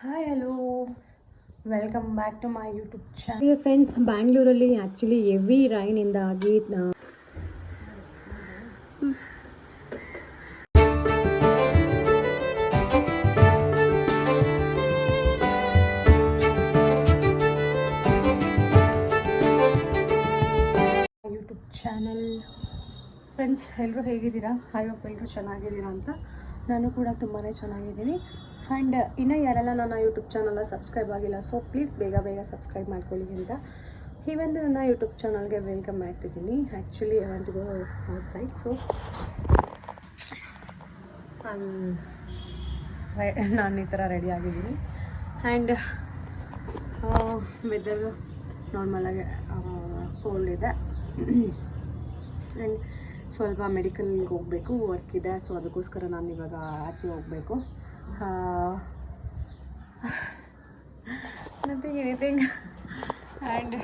Hi hello welcome back to my YouTube channel. ಹಾಗೆ friends, ಬ್ಯಾಂಗ್ಳೂರಲ್ಲಿ actually heavy ರೈನಿಂದಾಗಿ YouTube channel friends, ಎಲ್ಲರೂ ಹೇಗಿದ್ದೀರಾ? ಹೋಪ್ ಎಲ್ಲರೂ ಚೆನ್ನಾಗಿದ್ದೀರಾ ಅಂತ. ನಾನು ಕೂಡ ತುಂಬಾ ಚೆನ್ನಾಗಿದ್ದೀನಿ. ಆ್ಯಂಡ್ ಇನ್ನೂ ಯಾರೆಲ್ಲ ನನ್ನ ಯೂಟ್ಯೂಬ್ ಚಾನಲ್ನ ಸಬ್ಸ್ಕ್ರೈಬ್ ಆಗಿಲ್ಲ, ಸೊ ಪ್ಲೀಸ್ ಬೇಗ ಸಬ್ಸ್ಕ್ರೈಬ್ ಮಾಡ್ಕೊಳ್ಳಿ ಅಂತ ಈ ಒಂದು ನನ್ನ ಯೂಟ್ಯೂಬ್ ಚಾನಲ್ಗೆ ವೆಲ್ಕಮ್ ಮಾಡ್ತಿದ್ದೀನಿ. Actually I want to go outside, so ನಾನು ಈ ಥರ ರೆಡಿ ಆಗಿದ್ದೀನಿ. ಆ್ಯಂಡ್ ವೆದರ್ ನಾರ್ಮಲಾಗಿ ಕೋಲ್ಡ್ ಇದೆ. ಆ್ಯಂಡ್ ಸ್ವಲ್ಪ ಮೆಡಿಕಲ್ಗೆ ಹೋಗಬೇಕು, ವರ್ಕ್ ಇದೆ. ಸೊ ಅದಕ್ಕೋಸ್ಕರ ನಾನು ಇವಾಗ ಆಚೆ ಹೋಗಬೇಕು. Nothing anything. ಆ್ಯಂಡ್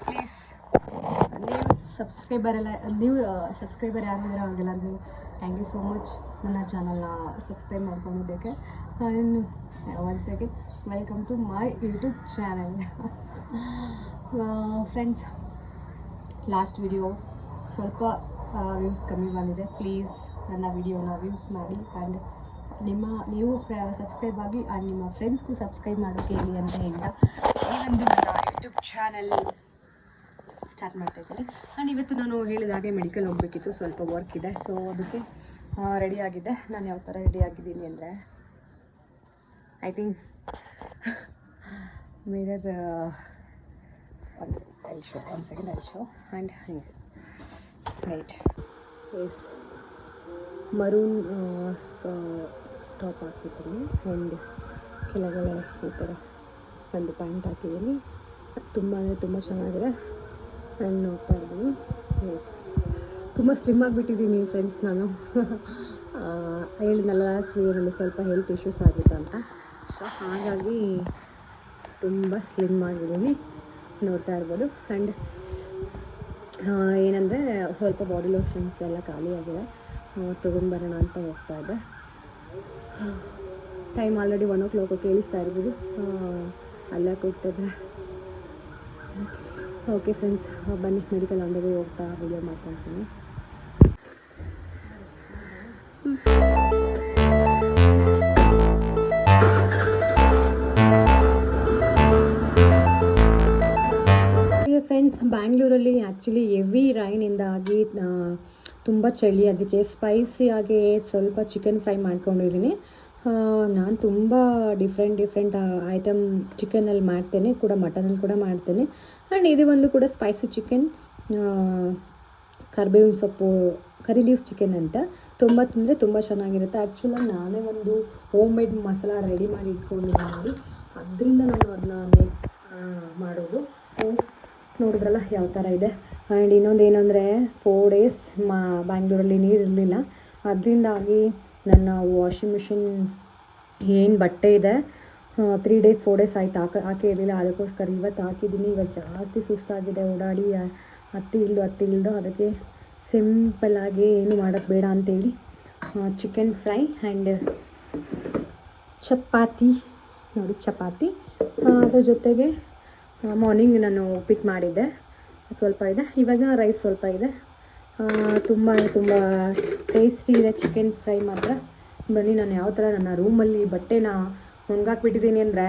ಪ್ಲೀಸ್ ನೀವು ಸಬ್ಸ್ಕ್ರೈಬರ್ ಯಾರಿದ್ದೀರಾ ಅವ್ರಿಗೆಲ್ಲರಿಗೂ ಥ್ಯಾಂಕ್ ಯು ಸೋ ಮಚ್. ನನ್ನ ಚಾನಲ್ನ ಸಬ್ಸ್ಕ್ರೈಬ್ ಮಾಡ್ಕೊಂಡಿದ್ದಕ್ಕೆ. One second, welcome to my YouTube channel. Friends, last video ಸ್ವಲ್ಪ ವ್ಯೂಸ್ ಕಮ್ಮಿ ಬಂದಿದೆ. ಪ್ಲೀಸ್ ನನ್ನ ವಿಡಿಯೋನ ವ್ಯೂಸ್ ಮಾಡಿ ಆ್ಯಂಡ್ ನೀವು ಸಬ್ಸ್ಕ್ರೈಬ್ ಆಗಿ ಆ್ಯಂಡ್ ನಿಮ್ಮ ಫ್ರೆಂಡ್ಸ್ಗೂ ಸಬ್ಸ್ಕ್ರೈಬ್ ಮಾಡೋಕ್ಕೆ ಹೇಳಿ ಅಂತ ಹೇಳ್ತಾ ಈ ಒಂದು ನನ್ನ ಯೂಟ್ಯೂಬ್ ಚಾನಲ್ ಸ್ಟಾರ್ಟ್ ಮಾಡ್ತಾಯಿದ್ದೀನಿ. ಆ್ಯಂಡ್ ಇವತ್ತು ನಾನು ಹೇಳಿದ ಹಾಗೆ ಮೆಡಿಕಲ್ ಹೋಗಬೇಕಿತ್ತು, ಸ್ವಲ್ಪ ವರ್ಕ್ ಇದೆ. ಸೊ ಅದಕ್ಕೆ ರೆಡಿ ಆಗಿದೆ. ನಾನು ಯಾವ ಥರ ರೆಡಿ ಆಗಿದ್ದೀನಿ ಅಂದರೆ, I think mirror one second I'll show. And yes, right, yes maroon top ಹಾಕಿದ್ದೀನಿ ಆ್ಯಂಡ್ ಕೆಳಗಡೆ ಈ ಥರ ಒಂದು ಪ್ಯಾಂಟ್ ಹಾಕಿದ್ದೀನಿ. ಅದು ತುಂಬ ಅಂದರೆ ತುಂಬ ಚೆನ್ನಾಗಿದೆ. ಆ್ಯಂಡ್ ನೋಡ್ತಾ ಇದ್ದೀನಿ, ಎಸ್ ತುಂಬ ಸ್ಲಿಮ್ ಆಗಿಬಿಟ್ಟಿದ್ದೀನಿ ಫ್ರೆಂಡ್ಸ್. ನಾನು ಹೇಳಿದ್ನಲ್ಲ ಲಾಸ್ಟ್ ವೀಡಿಯೋನಲ್ಲಿ ಸ್ವಲ್ಪ ಹೆಲ್ತ್ ಇಶ್ಯೂಸ್ ಆಗಿತ್ತು ಅಂತ, ಸೊ ಹಾಗಾಗಿ ತುಂಬ ಸ್ಲಿಮ್ ಆಗಿದ್ದೀನಿ, ನೋಡ್ತಾ ಇರ್ಬೋದು. ಆ್ಯಂಡ್ ಏನಂದರೆ ಸ್ವಲ್ಪ ಬಾಡಿ ಲೋಷನ್ಸ್ ಎಲ್ಲ ಖಾಲಿ ಆಗಿದೆ, ತೊಗೊಂಡ್ಬರೋಣ ಅಂತ ಹೋಗ್ತಾ ಇದ್ದೆ. ಟೈಮ್ ಆಲ್ರೆಡಿ 1 o'clock ಕೇಳಿಸ್ತಾ ಇರ್ಬೋದು, ಅಲ್ಲೇ ಕೂಗ್ತಿದ್ರೆ. ಓಕೆ ಫ್ರೆಂಡ್ಸ್, ಬನ್ನಿ ಮೆಡಿಕಲ್ ಅಂಗಡಿಗೆ ಹೋಗ್ತಾ ವಿಡಿಯೋ ಮಾಡ್ಕೊಳ್ತೀನಿ. ಫ್ರೆಂಡ್ಸ್, ಬ್ಯಾಂಗ್ಳೂರಲ್ಲಿ ಆ್ಯಕ್ಚುಲಿ ಹೆವಿ ರೈನಿಂದಾಗಿ ತುಂಬ ಚಳಿ, ಅದಕ್ಕೆ ಸ್ಪೈಸಿಯಾಗಿ ಸ್ವಲ್ಪ ಚಿಕನ್ ಫ್ರೈ ಮಾಡ್ಕೊಂಡಿದ್ದೀನಿ. ನಾನು ತುಂಬ ಡಿಫ್ರೆಂಟ್ ಐಟಮ್ ಚಿಕನಲ್ಲಿ ಮಾಡ್ತೇನೆ, ಕೂಡ ಮಟನಲ್ಲಿ ಕೂಡ ಮಾಡ್ತೇನೆ. ಆ್ಯಂಡ್ ಇದು ಒಂದು ಕೂಡ ಸ್ಪೈಸಿ ಚಿಕನ್, ಕರಿಬೇವಿನ ಸೊಪ್ಪು, ಕರಿ ಲೀವ್ಸ್ ಚಿಕನ್ ಅಂತ. ತುಂಬ ತಿಂದರೆ ತುಂಬ ಚೆನ್ನಾಗಿರುತ್ತೆ. ಆ್ಯಕ್ಚುಲಾಗಿ ನಾನೇ ಒಂದು ಹೋಮ್ ಮೇಡ್ ಮಸಾಲ ರೆಡಿ ಮಾಡಿ ಇಟ್ಕೊಂಡಿದ್ದೀನಿ ನೋಡಿ, ಅದರಿಂದ ನಾನು ಅದನ್ನ ಮಾಡೋದು. ನೋಡಿದ್ರಲ್ಲ ಯಾವ ಥರ ಇದೆ. ಆ್ಯಂಡ್ ಇನ್ನೊಂದು ಏನಂದರೆ 4 days ಬ್ಯಾಂಗ್ಳೂರಲ್ಲಿ ನೀರು ಇರಲಿಲ್ಲ, ಅದರಿಂದಾಗಿ ನನ್ನ ವಾಷಿಂಗ್ ಮಿಷಿನ್ ಏನು ಬಟ್ಟೆ ಇದೆ 3 days 4 days ಆಯಿತು ಹಾಕೇ ಇರಲಿಲ್ಲ. ಅದಕ್ಕೋಸ್ಕರ ಇವತ್ತು ಹಾಕಿದ್ದೀನಿ. ಇವತ್ತು ಜಾಸ್ತಿ ಸುಸ್ತಾಗಿದೆ, ಓಡಾಡಿ ಹತ್ತಿ ಇಳಿದು. ಅದಕ್ಕೆ ಸಿಂಪಲ್ಲಾಗಿ ಏನು ಮಾಡೋಕ್ಕೆ ಬೇಡ ಅಂತೇಳಿ ಚಿಕನ್ ಫ್ರೈ ಆ್ಯಂಡ್ ಚಪಾತಿ ನೋಡಿ, ಚಪಾತಿ ಅದ್ರ ಜೊತೆಗೆ ಮಾರ್ನಿಂಗ್ ನಾನು ಉಪ್ಪಿಟ್ಟು ಮಾಡಿದ್ದೆ, ಸ್ವಲ್ಪ ಇದೆ. ಇವಾಗ ರೈಸ್ ಸ್ವಲ್ಪ ಇದೆ. ತುಂಬ ಟೇಸ್ಟಿ ಇದೆ ಚಿಕನ್ ಫ್ರೈ ಮಾತ್ರ. ಬನ್ನಿ, ನಾನು ಯಾವ ಥರ ನನ್ನ ರೂಮಲ್ಲಿ ಬಟ್ಟೆನ ಒಣಗಾಕ್ಬಿಟ್ಟಿದ್ದೀನಿ ಅಂದರೆ,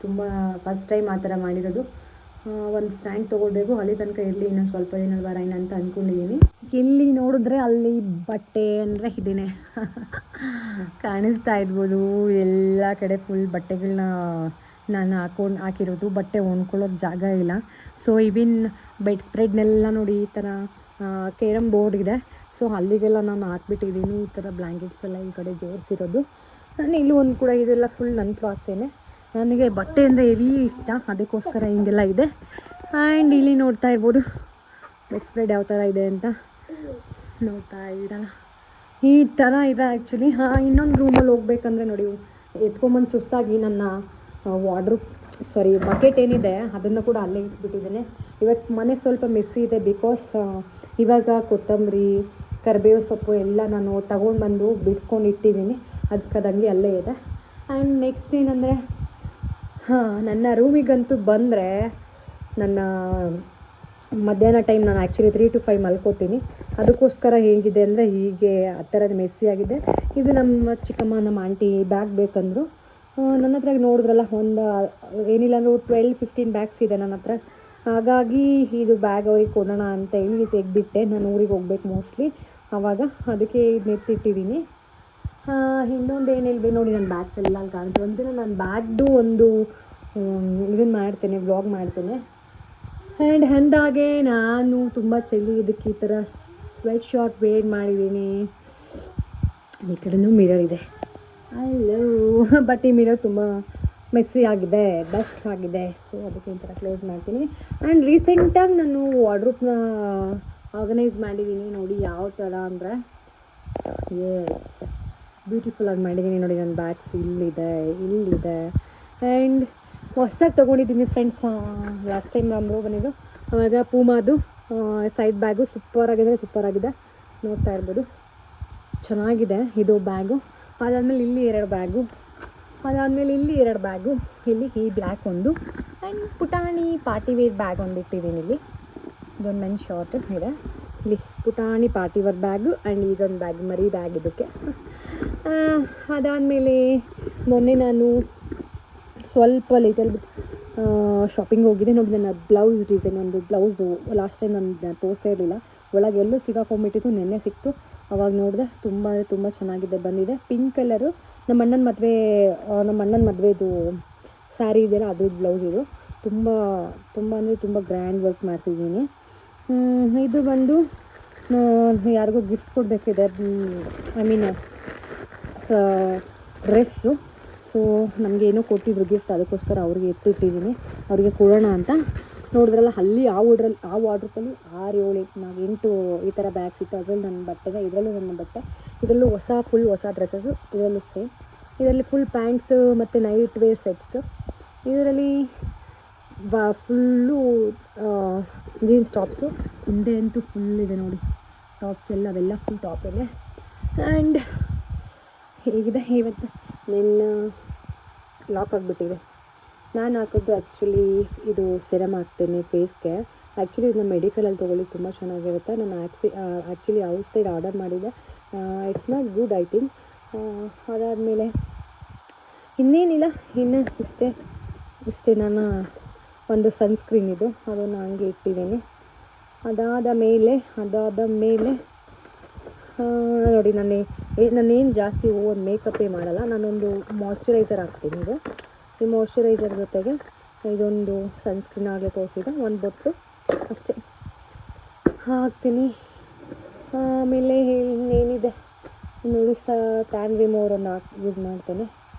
ತುಂಬ ಫಸ್ಟ್ ಟೈಮ್ ಆ ಥರ ಮಾಡಿರೋದು. ಒಂದು ಸ್ಟ್ಯಾಂಡ್ ತೊಗೊಳ್ಬೇಕು, ಅಲ್ಲಿ ತನಕ ಇರಲಿ, ಇನ್ನೊಂದು ಸ್ವಲ್ಪ ದಿನದ ರೈನ್ ಅಂತ ಅಂದ್ಕೊಂಡಿದ್ದೀನಿ. ಇಲ್ಲಿ ನೋಡಿದ್ರೆ ಅಲ್ಲಿ ಬಟ್ಟೆ ಅಂದರೆ ಇದೇನೆ ಕಾಣಿಸ್ತಾ ಇರ್ಬೋದು. ಎಲ್ಲ ಕಡೆ ಫುಲ್ ಬಟ್ಟೆಗಳನ್ನ ನಾನು ಹಾಕಿರೋದು. ಬಟ್ಟೆ ಒಣ್ಕೊಳ್ಳೋದು ಜಾಗ ಇಲ್ಲ. ಸೊ ಇವಿನ್ ಬೆಡ್ ಸ್ಪ್ರೆಡ್ನೆಲ್ಲ ನೋಡಿ, ಈ ಥರ ಕೇರಮ್ ಬೋರ್ಡ್ ಇದೆ, ಸೊ ಅಲ್ಲಿಗೆಲ್ಲ ನಾನು ಹಾಕ್ಬಿಟ್ಟಿದ್ದೀನಿ. ಈ ಥರ ಬ್ಲ್ಯಾಂಕೆಟ್ಸ್ ಎಲ್ಲ ಈ ಕಡೆ ಜೋಡಿಸಿರೋದು. ನಾನು ಇಲ್ಲೂ ಒಂದು ಕೂಡ ಇದೆಲ್ಲ ಫುಲ್ ನನ್ನ ಕ್ಲಾಸೇನೆ. ನನಗೆ ಬಟ್ಟೆ ಅಂದರೆ ಹೆವಿ ಇಷ್ಟ, ಅದಕ್ಕೋಸ್ಕರ ಹಿಂಗೆಲ್ಲ ಇದೆ. ಆ್ಯಂಡ್ ಇಲ್ಲಿ ನೋಡ್ತಾ ಇರ್ಬೋದು ಬೆಡ್ ಸ್ಪ್ರೆಡ್ ಯಾವ ಥರ ಇದೆ ಅಂತ. ನೋಡ್ತಾ ಇದ್ದೀರಲ್ಲ, ಈ ಥರ ಇದೆ ಆ್ಯಕ್ಚುಲಿ. ಇನ್ನೊಂದು ರೂಮಲ್ಲಿ ಹೋಗ್ಬೇಕಂದ್ರೆ ನೋಡಿ, ಎತ್ಕೊಂಬಂದು ಸುಸ್ತಾಗಿ ನನ್ನ ಬಕೆಟ್ ಏನಿದೆ ಅದನ್ನು ಕೂಡ ಅಲ್ಲೇ ಇಟ್ಬಿಟ್ಟಿದ್ದೇನೆ. ಇವತ್ತು ಮನೆ ಸ್ವಲ್ಪ ಮೆಸ್ಸಿ ಇದೆ, ಬಿಕಾಸ್ ಇವಾಗ ಕೊತ್ತಂಬರಿ, ಕರಿಬೇವು ಸೊಪ್ಪು ಎಲ್ಲ ನಾನು ತೊಗೊಂಡು ಬಂದು ಬಿಡಿಸ್ಕೊಂಡು ಇಟ್ಟಿದ್ದೀನಿ. ಅದಕ್ಕೆ ಅಲ್ಲೇ ಇದೆ. ಆ್ಯಂಡ್ ನೆಕ್ಸ್ಟ್ ಏನಂದರೆ ಹಾಂ, ನನ್ನ ರೂಮಿಗಂತೂ ಬಂದರೆ ನನ್ನ ಮಧ್ಯಾಹ್ನ ಟೈಮ್ ನಾನು ಆ್ಯಕ್ಚುಲಿ 3 to 5 ಮಲ್ಕೋತೀನಿ. ಅದಕ್ಕೋಸ್ಕರ ಹೇಗಿದೆ ಅಂದರೆ ಹೀಗೆ ಆ ಥರದ ಮೆಸ್ಸಿ ಆಗಿದೆ. ಇದು ನಮ್ಮ ಚಿಕ್ಕಮ್ಮ, ನಮ್ಮ ಆಂಟಿ ಬ್ಯಾಗ್ ಬೇಕಂದರು. ನನ್ನ ಹತ್ರ ನೋಡಿದ್ರಲ್ಲ, ಒಂದು ಏನಿಲ್ಲ ಅಂದರೂ 12-15 ಬ್ಯಾಗ್ಸ್ ಇದೆ ನನ್ನ ಹತ್ರ. ಹಾಗಾಗಿ ಇದು ಬ್ಯಾಗ್ ಅವ್ರಿಗೆ ಕೊಡೋಣ ಅಂತ ಹೇಳಿ ತೆಗೆದಿಟ್ಟೆ. ನಾನು ಊರಿಗೆ ಹೋಗ್ಬೇಕು ಮೋಸ್ಟ್ಲಿ, ಆವಾಗ ಅದಕ್ಕೆ ಇದು ಎತ್ತಿಟ್ಟಿದ್ದೀನಿ. ಇನ್ನೊಂದು ಏನು ಹೇಳ್ಬೇಕು ನೋಡಿ, ನನ್ನ ಬ್ಯಾಗ್ಸ್ ಎಲ್ಲ ಕಾಣ್ತು. ಒಂದಿನ ನಾನು ಬ್ಯಾಗ್ದು ಒಂದು ಇದನ್ನು ಮಾಡ್ತೇನೆ, ವ್ಲಾಗ್ ಮಾಡ್ತೇನೆ. ಆ್ಯಂಡ್ ಅಂದಾಗೆ ನಾನು ತುಂಬ ಚಳಿ, ಇದಕ್ಕೆ ಈ ಥರ ಸ್ವೆಟ್ ಶಾರ್ಟ್ ವೇರ್ ಮಾಡಿದ್ದೀನಿ. ಈ ಕಡೆನೂ ಮಿರರ್ ಇದೆ, ಅಲ್ಲೋ. ಬಟ್ ಈ ಮಿರರ್ ತುಂಬ ಮೆಸ್ಸಿ ಆಗಿದೆ, ಡಸ್ಟ್ ಆಗಿದೆ. ಸೊ ಅದಕ್ಕೆ ಈ ಥರ ಕ್ಲೋಸ್ ಮಾಡ್ತೀನಿ. ಆ್ಯಂಡ್ ರೀಸೆಂಟಾಗಿ ನಾನು ವಾರ್ಡ್ರೋಬ್ನ ಆರ್ಗನೈಸ್ ಮಾಡಿದ್ದೀನಿ ನೋಡಿ, ಯಾವ ಥರ ಅಂದರೆ ಎಸ್ ಬ್ಯೂಟಿಫುಲ್ಲಾಗಿ ಮಾಡಿದ್ದೀನಿ ನೋಡಿ. ನನ್ನ ಬ್ಯಾಗ್ಸ್ ಇಲ್ಲಿದೆ. ಆ್ಯಂಡ್ ಹೊಸ್ದಾಗಿ ತೊಗೊಂಡಿದ್ದೀನಿ ಫ್ರೆಂಡ್ಸ್. ಲಾಸ್ಟ್ ಟೈಮ್ ನಮ್ಮರು ಬಂದಿದ್ದು ಆವಾಗ ಪೂಮಾದು ಸೈಡ್ ಬ್ಯಾಗು ಸೂಪರಾಗಿದೆ. ನೋಡ್ತಾ ಇರ್ಬೋದು, ಚೆನ್ನಾಗಿದೆ ಇದು ಬ್ಯಾಗು. ಅದಾದಮೇಲೆ ಇಲ್ಲಿ 2 ಬ್ಯಾಗು, ಅದಾದಮೇಲೆ ಇಲ್ಲಿ 2 ಬ್ಯಾಗು, ಇಲ್ಲಿ ಈ ಬ್ಲ್ಯಾಕ್ ಒಂದು, ಆ್ಯಂಡ್ ಪುಟಾಣಿ ಪಾರ್ಟಿ ವೇರ್ ಬ್ಯಾಗ್ ಒಂದು ಇಟ್ಟಿದ್ದೀನಿ. ಇಲ್ಲಿ ಇದೊಂದು ಮೆನ್ ಶಾರ್ಟ್ ಇದೆ, ಇಲ್ಲಿ ಪುಟಾಣಿ ಪಾರ್ಟಿ ವೇರ್ ಬ್ಯಾಗು. ಆ್ಯಂಡ್ ಇದೊಂದು ಬ್ಯಾಗ್, ಮರಿ ಬ್ಯಾಗ್ ಇದಕ್ಕೆ. ಅದಾದಮೇಲೆ ಮೊನ್ನೆ ನಾನು ಸ್ವಲ್ಪ ಲಿಟಲ್ ಬಿಟ್ ಶಾಪಿಂಗ್ ಹೋಗಿದೆ ನೋಡಿ. ನನ್ನ ಬ್ಲೌಸ್ ಡಿಸೈನ್, ಒಂದು ಬ್ಲೌಸು ಲಾಸ್ಟ್ ಟೈಮ್ ನಾನು ತೋರಿಸೇ ಇರಲಿಲ್ಲ, ಒಳಗೆ ಎಲ್ಲೂ ಸಿಗಾಕೊಂಡ್ಬಿಟ್ಟಿತ್ತು. ನೆನ್ನೆ ಸಿಕ್ತು, ಅವಾಗ ನೋಡಿದೆ. ತುಂಬ ಚೆನ್ನಾಗಿದೆ, ಬಂದಿದೆ. ಪಿಂಕ್ ಕಲರು, ನಮ್ಮ ಅಣ್ಣನ ಮದುವೆದು ಸ್ಯಾರಿ ಇದೆಯಲ್ಲ, ಅದ್ರದ್ದು ಬ್ಲೌಸ್ ಇದು. ತುಂಬ ಗ್ರ್ಯಾಂಡ್ ವರ್ಕ್ ಮಾಡ್ತಿದ್ದೀನಿ. ಇದು ಬಂದು ಯಾರಿಗೂ ಗಿಫ್ಟ್ ಕೊಡಬೇಕಿದೆ, ಐ ಮೀನ್ ಡ್ರೆಸ್ಸು. ಸೊ ನಮಗೇನೋ ಕೊಟ್ಟಿದ್ರು ಗಿಫ್ಟ್, ಅದಕ್ಕೋಸ್ಕರ ಅವ್ರಿಗೆ ಎತ್ತಿಟ್ಟಿದ್ದೀನಿ, ಅವ್ರಿಗೆ ಕೊಡೋಣ ಅಂತ. ನೋಡಿದ್ರಲ್ಲ, ಅಲ್ಲಿ ಆ ವಾರ್ಡ್ರೋಬಲ್ಲಿ 6, 7, 8 ಈ ಥರ ಬ್ಯಾಗ್ಸ್ ಇತ್ತು. ಅದರಲ್ಲಿ ನನ್ನ ಬಟ್ಟೆಗೆ, ಇದರಲ್ಲೂ ನನ್ನ ಬಟ್ಟೆ, ಇದರಲ್ಲೂ ಫುಲ್ ಹೊಸ ಡ್ರೆಸ್ಸಸ್ಸು, ಇದರಲ್ಲೂ ಸೇಮ್. ಇದರಲ್ಲಿ ಫುಲ್ ಪ್ಯಾಂಟ್ಸು ಮತ್ತು ನೈಟ್ ವೇರ್ ಸೆಟ್ಸು. ಇದರಲ್ಲಿ ಫುಲ್ಲು ಜೀನ್ಸ್ ಟಾಪ್ಸು. ಹಿಂದೆ ಅಂತೂ ಫುಲ್ ಇದೆ ನೋಡಿ ಟಾಪ್ಸ್ ಎಲ್ಲ, ಅವೆಲ್ಲ ಫುಲ್ ಟಾಪ್ ಇದೆ. ಆ್ಯಂಡ್ ಹೇಗಿದೆ ಇವತ್ತು ನನ್ನ ಲಾಕ್ ಆಗಿಬಿಟ್ಟಿದೆ. ನಾನು ಹಾಕೋದು ಆ್ಯಕ್ಚುಲಿ ಇದು ಸೆರಮ್ ಹಾಕ್ತೇನೆ ಫೇಸ್ಗೆ. ಆ್ಯಕ್ಚುಲಿ ಇದನ್ನ ಮೆಡಿಕಲಲ್ಲಿ ತೊಗೊಳ್ಳಿ, ತುಂಬ ಚೆನ್ನಾಗಿರುತ್ತೆ. ನಾನು ಆ್ಯಕ್ಚುಲಿ ಔಟ್ಸೈಡ್ ಆರ್ಡರ್ ಮಾಡಿದ್ದೆ, it's not good I think. ಅದಾದಮೇಲೆ ಇನ್ನೇನಿಲ್ಲ, ಇನ್ನು ಇಷ್ಟೇ ನಾನು ಒಂದು ಸನ್ಸ್ಕ್ರೀನ್ ಇದು, ಅದನ್ನು ಹಂಗೆ ಇಟ್ಟಿದ್ದೀನಿ. ಅದಾದ ಮೇಲೆ ನೋಡಿ, ನಾನೇನು ಜಾಸ್ತಿ ಓವರ್ ಮೇಕಪ್ಪೇ ಮಾಡಲ್ಲ. ನಾನೊಂದು ಮಾಯ್ಶ್ಚರೈಸರ್ ಹಾಕ್ತೀನಿ. ಈ ಮಾಯ್ಶ್ಚರೈಸರ್ ಜೊತೆಗೆ ಇದೊಂದು ಸನ್ಸ್ಕ್ರೀನ್ ಆಗಲೇ ತೋರಿಸಿದೆ, ಒಂದು ಬೊಟ್ಟು ಅಷ್ಟೇ ಹಾಕ್ತೀನಿ. ಆಮೇಲೆ ಇನ್ನೇನಿದೆ ನೋಡಿ, ಟ್ಯಾನ್ ರಿಮೂವರ್ ಒಂದು ಯೂಸ್ ಮಾಡ್ತೇನೆ.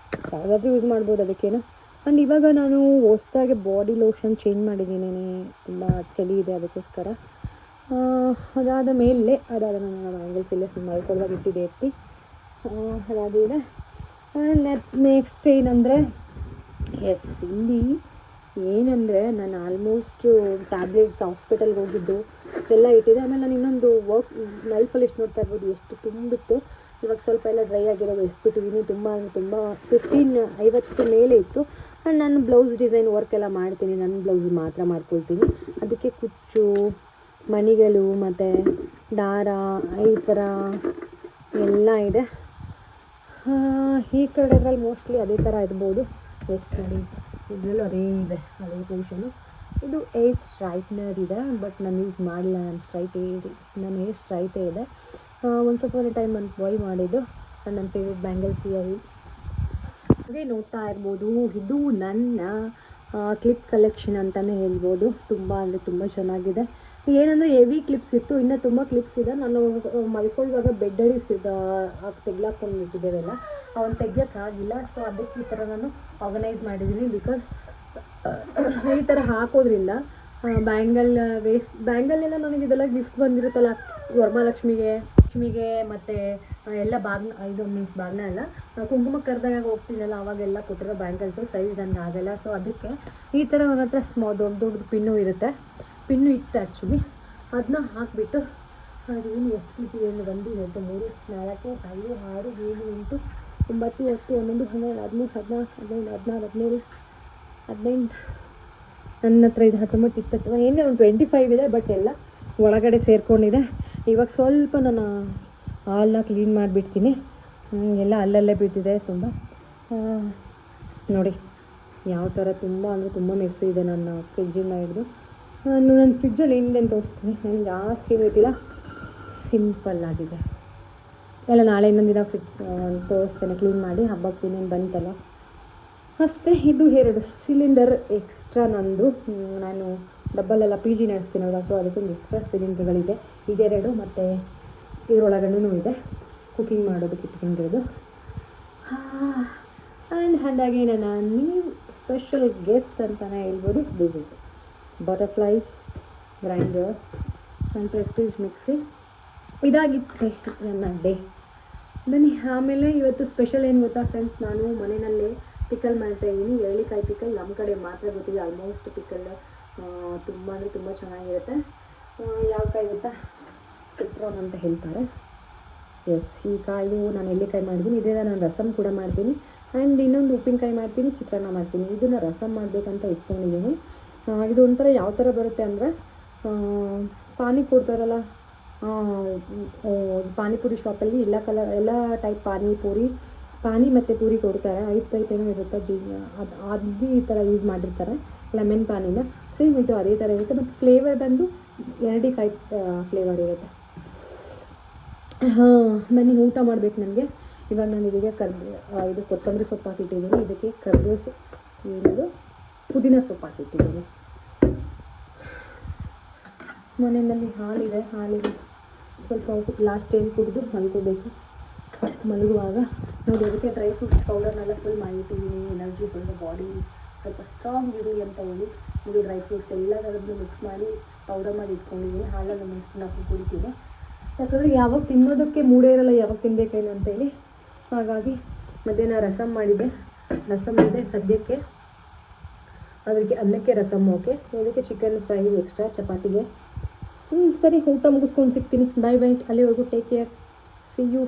ಯಾವುದಾದ್ರೂ ಯೂಸ್ ಮಾಡ್ಬೋದು, ಅದಕ್ಕೇನು. ಆ್ಯಂಡ್ ಇವಾಗ ನಾನು ಹೊಸ್ದಾಗಿ ಬಾಡಿ ಲೋಷನ್ ಚೇಂಜ್ ಮಾಡಿದ್ದೀನಿ, ತುಂಬ ಚಳಿ ಇದೆ ಅದಕ್ಕೋಸ್ಕರ. ಅದಾದ ನಾನು ಬ್ಯಾಂಗಲ್ಸ್ ಇಲ್ಲೇ ಮಲ್ಕೊಳ್ಳುವಾಗ ಇಟ್ಟಿದ್ದೆ ಎತ್ತಿ. ಅದಾಗಿದೆ. ನೆಕ್ಸ್ಟ್ ಏನಂದರೆ, ಇಲ್ಲಿ ಏನಂದರೆ ನಾನು ಆಲ್ಮೋಸ್ಟ್ ಟ್ಯಾಬ್ಲೆಟ್ಸ್ ಹಾಸ್ಪಿಟಲ್ಗೆ ಹೋಗಿದ್ದು ಎಲ್ಲ ಇಟ್ಟಿದೆ. ಆಮೇಲೆ ನಾನು ಇನ್ನೊಂದು ವರ್ಕ್ ನೈಲ್ ಪಾಲಿಶ್ ನೋಡ್ತಾ ಇರ್ಬೋದು, ಎಷ್ಟು ತುಂಬಿತ್ತು. ಇವಾಗ ಸ್ವಲ್ಪ ಎಲ್ಲ ಡ್ರೈ ಆಗಿರೋದು ಎಸ್ಬಿಟ್ಟಿದ್ದೀನಿ. ತುಂಬ 50 ಮೇಲೆ ಇತ್ತು. ಆ್ಯಂಡ್ ನಾನು ಬ್ಲೌಸ್ ಡಿಸೈನ್ ವರ್ಕ್ ಎಲ್ಲ ಮಾಡ್ತೀನಿ, ನನ್ನ ಬ್ಲೌಸ್ ಮಾತ್ರ ಮಾಡ್ಕೊಳ್ತೀನಿ. ಅದಕ್ಕೆ ಕುಚ್ಚು, ಮಣಿಗಳು ಮತ್ತು ದಾರ ಈ ಥರ ಎಲ್ಲ ಇದೆ. ಈ ಕಡೆದ್ರಲ್ಲಿ ಮೋಸ್ಟ್ಲಿ ಅದೇ ಥರ ಇರ್ಬೋದು. ಎಸ್ ನೋಡಿ, ಇದರಲ್ಲೂ ಅದೇ ಇದೆ, ಅದೇ ಪೊಸಿಷನು. ಇದು ಏರ್ ಸ್ಟ್ರೈಟ್ನರ್ ಇದೆ, ಬಟ್ ನಾನು ಯೂಸ್ ಮಾಡಿಲ್ಲ. ನನ್ನ ಹೇರ್ ಸ್ಟ್ರೈಟೇ ಇದೆ. ಒಂದು ಸ್ವಲ್ಪ ಟೈಮ್ ನಾನು ಬೈ ಮಾಡಿದ್ದು. ಆ್ಯಂಡ್ ನನ್ನ ಫೇವ್ರೆಟ್ ಬ್ಯಾಂಗಲ್ಸ್ ಇಯರ್ ಅದೇ ನೋಡ್ತಾ ಇರ್ಬೋದು. ಇದು ನನ್ನ ಕ್ಲಿಪ್ ಕಲೆಕ್ಷನ್ ಅಂತಲೇ ಹೇಳ್ಬೋದು. ತುಂಬ ಚೆನ್ನಾಗಿದೆ. ಏನಂದರೆ ಹೆವಿ ಕ್ಲಿಪ್ಸ್ ಇತ್ತು, ಇನ್ನೂ ತುಂಬ ಕ್ಲಿಪ್ಸ್ ಇದೆ. ನಾನು ಮಲ್ಕೊಳ್ಳುವಾಗ ಬೆಡ್ಡಡಿ ತೆಗ್ಲಾಕೊಂಡು ಇಟ್ಟಿದ್ದೇವೆಲ್ಲ, ಅವನು ತೆಗಿಯೋಕ್ಕಾಗಿಲ್ಲ. ಸೊ ಅದಕ್ಕೆ ಈ ಥರ ನಾನು ಆರ್ಗನೈಸ್ ಮಾಡಿದ್ದೀನಿ. ಬಿಕಾಸ್ ಈ ಥರ ಹಾಕೋದ್ರಿಂದ ಬ್ಯಾಂಗಲ್ಲೆಲ್ಲ ನನಗೆ ಇದೆಲ್ಲ ಗಿಫ್ಟ್ ಬಂದಿರುತ್ತಲ್ಲ, ವರಮಹಾಲಕ್ಷ್ಮಿಗೆ ಮತ್ತು ಎಲ್ಲ ಇದು ಮೀನ್ಸ್ ಬಾಗ್ನ ಎಲ್ಲ ಕುಂಕುಮ ಕರೆದಾಗ ಹೋಗ್ತೀನಲ್ಲ, ಅವಾಗೆಲ್ಲ ಕೊಟ್ಟಿರೋ ಬ್ಯಾಂಗಲ್ಸು ಸೈಜ್ ನನಗೆ ಆಗಲ್ಲ. ಸೊ ಅದಕ್ಕೆ ಈ ಥರ ನನ್ನ ಹತ್ರ ದೊಡ್ಡದು ಪಿನ್ನು ಇರುತ್ತೆ. ಪಿನ್ನು ಇತ್ತು ಆ್ಯಕ್ಚುಲಿ, ಅದನ್ನ ಹಾಕಿಬಿಟ್ಟು ಅದೇನು ಎಷ್ಟು ಕ್ಲಿಪ್ ಏನು 1, 2, 3, 4, 5, 6, 7, 8, 9, 10, 11, 12, 13, 14, 15, 16, 17, 18, 19, 20, 15 ನನ್ನ ಹತ್ರ ಇದು 19 20 ಏನೇ ಒಂದು 25 ಇದೆ, ಬಟ್ ಎಲ್ಲ ಒಳಗಡೆ ಸೇರಿಕೊಂಡಿದೆ. ಇವಾಗ ಸ್ವಲ್ಪ ನಾನು ಹಾಲನ್ನ ಕ್ಲೀನ್ ಮಾಡಿಬಿಡ್ತೀನಿ. ಎಲ್ಲ ಅಲ್ಲಲ್ಲೇ ಬಿದ್ದಿದೆ ತುಂಬ. ನೋಡಿ ಯಾವ ಥರ ತುಂಬ ಅಂದರೆ ತುಂಬ ಮೆಸ್ಸಿ ಇದೆ ನನ್ನ ಫ್ರಿಜ್ಜಿಂದ ಹಿಡಿದು. ನನ್ನ ಫ್ರಿಜ್ಜಲ್ಲಿ ಏನಿದೆ ಅಂತ ತೋರಿಸ್ತೀನಿ. ನಾನು ಜಾಸ್ತಿ ಗೊತ್ತಿಲ್ಲ, ಸಿಂಪಲ್ ಆಗಿದೆ. ಎಲ್ಲ ನಾಳೆ ಇನ್ನೊಂದು ದಿನ ತೋರಿಸ್ತೇನೆ ಕ್ಲೀನ್ ಮಾಡಿ. ಹಬ್ಬಕ್ಕೆ ಇನ್ನೇನು ಬಂತಲ್ಲ ಅಷ್ಟೇ. ಇದು 2 ಸಿಲಿಂಡರ್ ಎಕ್ಸ್ಟ್ರಾ ನಂದು. ನಾನು ಡಬ್ಬಲೆಲ್ಲ ಪಿ ಜಿ ನಡೆಸ್ತೀನಲ್ಲ, ಸೊ ಅದಕ್ಕೊಂದು ಎಕ್ಸ್ಟ್ರಾ ಸಿಲಿಂಡರ್ಗಳಿದೆ. ಇದೆರಡು ಮತ್ತು ಇದರೊಳಗಡೆನೂ ಇದೆ ಕುಕಿಂಗ್ ಮಾಡೋದಕ್ಕೆ ಇಟ್ಕೊಂಡಿರೋದು. ಆ್ಯಂಡ್ ಹಾಗಾಗಿ ನನ್ನ ನ್ಯೂ ಸ್ಪೆಷಲ್ ಗೆಸ್ಟ್ ಅಂತಲೇ ಹೇಳ್ಬೋದು. This is butterfly grinder and Prestige mixie. ಇದಾಗಿತ್ತು ನನ್ನ ಡೇ. ಬನ್ನಿ ಆಮೇಲೆ ಇವತ್ತು ಸ್ಪೆಷಲ್ ಏನು ಗೊತ್ತಾ ಫ್ರೆಂಡ್ಸ್, ನಾನು ಮನೆಯಲ್ಲೇ ಪಿಕಲ್ ಮಾಡ್ತಾಯಿದ್ದೀನಿ. ಎಳ್ಳಿಕಾಯಿ ಪಿಕಲ್ ನಮ್ಮ ಕಡೆ ಮಾತ್ರ ಗೊತ್ತಿದೆ. ಆಲ್ಮೋಸ್ಟ್ ಪಿಕಲ್ ತುಂಬ ಅಂದರೆ ತುಂಬ ಚೆನ್ನಾಗಿರುತ್ತೆ. ಯಾವ ಕಾಯಿ ಗೊತ್ತಾ, ಸಿಟ್ರಾನ್ ಅಂತ ಹೇಳ್ತಾರೆ. ಎಸ್, ಈ ಕಾಯಿ ನಾನು ಎಳ್ಳಿಕಾಯಿ ಮಾಡಿದ್ದೀನಿ. ಇದರಿಂದ ನಾನು ರಸಮ್ ಕೂಡ ಮಾಡ್ತೀನಿ. ಆ್ಯಂಡ್ ಇನ್ನೊಂದು ಉಪ್ಪಿನಕಾಯಿ ಮಾಡ್ತೀನಿ, ಚಿತ್ರಾನ್ನ ಮಾಡ್ತೀನಿ. ಇದನ್ನು ರಸಮ್ ಮಾಡಬೇಕಂತ ಇಟ್ಕೊಂಡಿದ್ದೀನಿ. ಇದು ಒಂಥರ ಯಾವ ಥರ ಬರುತ್ತೆ ಅಂದರೆ, ಪಾನಿ ಕೊಡ್ತಾರಲ್ಲ, ಪಾನಿಪುರಿ ಶಾಪಲ್ಲಿ ಎಲ್ಲ ಟೈಪ್ ಪಾನಿ ಮತ್ತು ಪೂರಿ ಕೊಡ್ತಾರೆ. 5 ಟೈಪ್ ಏನೋ ಇರುತ್ತೆ. ಅದು ಈ ಥರ ಯೂಸ್ ಮಾಡಿರ್ತಾರೆ, ಲೆಮನ್ ಪಾನಿನ. ಸೇಮ್ ಇದು ಅದೇ ಥರ ಇರುತ್ತೆ, ಮತ್ತು ಫ್ಲೇವರ್ ಬಂದು 2 ಕಾಯಿ ಫ್ಲೇವರ್ ಇರುತ್ತೆ. ಬನ್ನಿ ಊಟ ಮಾಡಬೇಕು ನನಗೆ. ಇವಾಗ ನಾನು ಇದಕ್ಕೆ ಇದು ಕೊತ್ತಂಬರಿ ಸೊಪ್ಪು ಹಾಕಿಟ್ಟಿದ್ದೀನಿ. ಇದಕ್ಕೆ ಕರ್ಬೇವು ಸೊಪ್ಪು, ಏನದು ಪುದೀನ ಸೊಪ್ಪು ಹಾಕಿಟ್ಟಿದ್ದೀನಿ. ಮನೆಯಲ್ಲಿ ಹಾಲಿದೆ ಸ್ವಲ್ಪ ಲಾಸ್ಟ್ ಟೈಮ್ ಕುಡಿದು ಮಲ್ಕೋಬೇಕು. ಮಲಗುವಾಗ ನೋಡಿ ಅದಕ್ಕೆ ಡ್ರೈ ಫ್ರೂಟ್ಸ್ ಪೌಡರ್ನೆಲ್ಲ ಫುಲ್ ಮಾಡಿಟ್ಟಿದ್ದೀನಿ. ಎನರ್ಜಿ ಸ್ವಲ್ಪ ಬಾಡಿ ಸ್ವಲ್ಪ ಸ್ಟ್ರಾಂಗ್ ಇರಲಿ ಅಂತ ಹೇಳಿ ಇದು ಡ್ರೈ ಫ್ರೂಟ್ಸ್ ಎಲ್ಲದರದ್ದು ಮಿಕ್ಸ್ ಮಾಡಿ ಪೌಡರ್ ಮಾಡಿ ಇಟ್ಕೊಂಡಿದ್ದೀನಿ. ಹಾಲನ್ನು ಮಿಕ್ಸ್ನ ಕುಡಿತೀನಿ. ಯಾಕಂದರೆ ಯಾವಾಗ ತಿನ್ನೋದಕ್ಕೆ ಮೂಡೇ ಇರಲ್ಲ, ಯಾವಾಗ ತಿನ್ನಬೇಕೇನು ಅಂತೇಳಿ. ಹಾಗಾಗಿ ಮಧ್ಯಾಹ್ನ ರಸಮ್ ಮಾಡಿದೆ. ರಸಮ್ ಇದೆ ಸದ್ಯಕ್ಕೆ. ಅದಕ್ಕೆ ಅನ್ನಕ್ಕೆ ರಸಮ್ ಓಕೆ. ಇದಕ್ಕೆ ಚಿಕನ್ ಫ್ರೈ ಎಕ್ಸ್ಟ್ರಾ ಚಪಾತಿಗೆ. ಸರಿ, ಊಟ ಮುಗಿಸ್ಕೊಂಡು ಸಿಗ್ತೀನಿ. ಬೈ. ಅಲ್ಲಿವರೆಗೂ ಟೇಕ್ ಕೇರ್. C you.